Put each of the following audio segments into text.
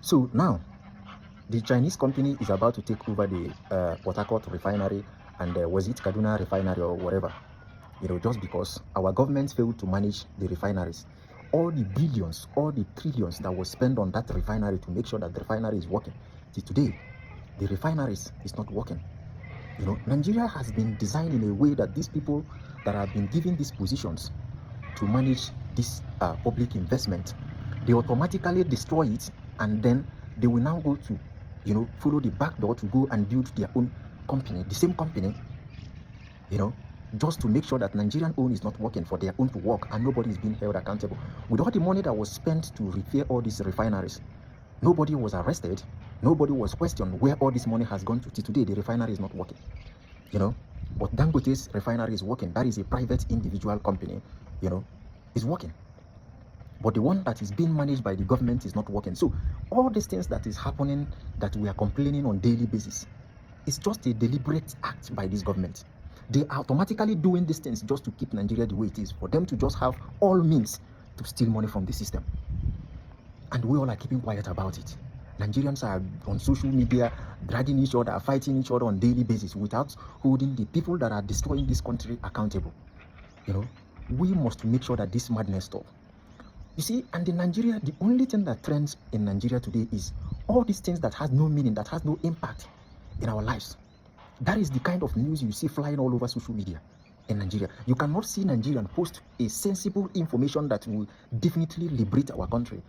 So now, the Chinese company is about to take over the Port Harcourt refinery and was it Kaduna refinery or whatever, just because our government failed to manage the refineries. All the billions, all the trillions that was spent on that refinery to make sure that the refinery is working. Till today, the refineries is not working. Nigeria has been designed in a way that these people that have been given these positions to manage this public investment, they automatically destroy it, and then they will now go to, follow the back door to go and build their own company, the same company, just to make sure that Nigerian own is not working for their own to work and nobody is being held accountable. With all the money that was spent to repair all these refineries, nobody was arrested, nobody was questioned where all this money has gone to. Till today, the refinery is not working, But Dangote's refinery is working. That is a private individual company, is working. But the one that is being managed by the government is not working. So all these things that is happening that we are complaining on daily basis, it's just a deliberate act by this government. They are automatically doing these things just to keep Nigeria the way it is, for them to just have all means to steal money from the system. And we all are keeping quiet about it. Nigerians are on social media, dragging each other, fighting each other on daily basis without holding the people that are destroying this country accountable. We must make sure that this madness stops. You see, and in Nigeria, the only thing that trends in Nigeria today is all these things that has no meaning, that has no impact in our lives. That is the kind of news you see flying all over social media in Nigeria. You cannot see Nigerian post a sensible information that will definitely liberate our country,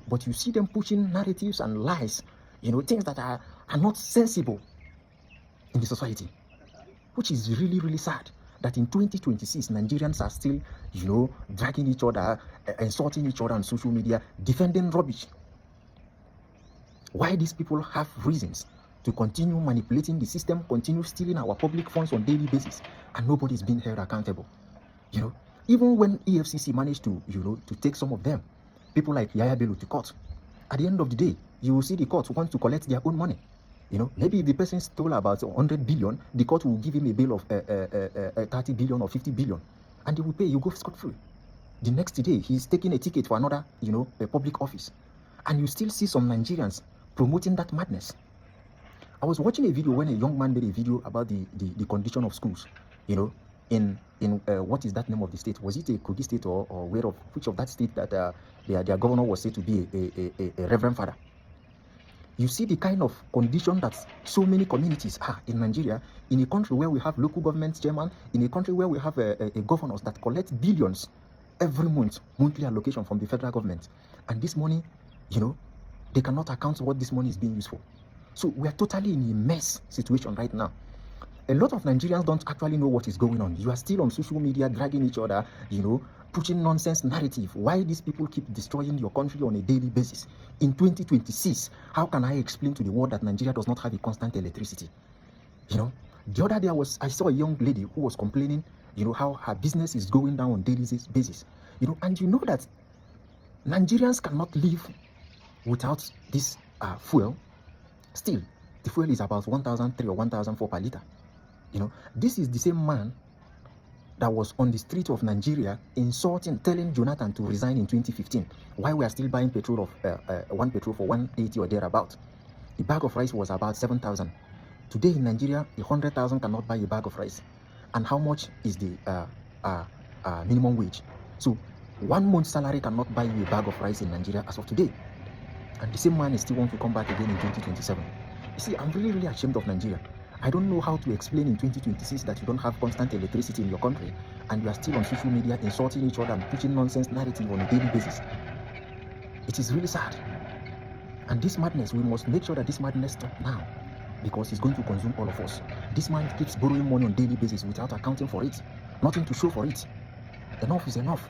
but you see them pushing narratives and lies, things that are not sensible in the society, which is really, really sad. That in 2026, Nigerians are still, dragging each other, insulting each other on social media, defending rubbish. Why these people have reasons to continue manipulating the system, continue stealing our public funds on daily basis, and nobody is being held accountable. Even when EFCC managed to, to take some of them, people like Yaya Bello to court, at the end of the day, you will see the court want to collect their own money. Maybe if the person stole about 100 billion, the court will give him a bill of 30 billion or 50 billion, and they will pay. You go scot-free. The next day, he's taking a ticket for another, a public office, and you still see some Nigerians promoting that madness. I was watching a video when a young man made a video about the condition of schools, in what is that name of the state? Was it a Kogi state or which of that state that their governor was said to be a reverend father? You see the kind of condition that so many communities are in Nigeria, in a country where we have local government chairman, in a country where we have a governors that collect billions every month, monthly allocation from the federal government. And this money, they cannot account what this money is being used for. So we are totally in a mess situation right now. A lot of Nigerians don't actually know what is going on. You are still on social media dragging each other, pushing nonsense narrative. Why these people keep destroying your country on a daily basis? In 2026, how can I explain to the world that Nigeria does not have a constant electricity? The other day I saw a young lady who was complaining, how her business is going down on daily basis. And you know that Nigerians cannot live without this fuel. Still, the fuel is about 1,003 or 1,004 per liter. This is the same man that was on the street of Nigeria insulting, telling Jonathan to resign in 2015. Why we are still buying petrol of one petrol for 180 or thereabout. The bag of rice was about 7,000. Today in Nigeria, 100,000 cannot buy a bag of rice. And how much is the minimum wage? So 1 month's salary cannot buy you a bag of rice in Nigeria as of today. And the same man is still want to come back again in 2027. You see, I'm really, really ashamed of Nigeria. I don't know how to explain in 2026 that you don't have constant electricity in your country and you are still on social media insulting each other and pushing nonsense narrative on a daily basis. It is really sad. And this madness, we must make sure that this madness stops now, because it's going to consume all of us. This man keeps borrowing money on a daily basis without accounting for it. Nothing to show for it. Enough is enough.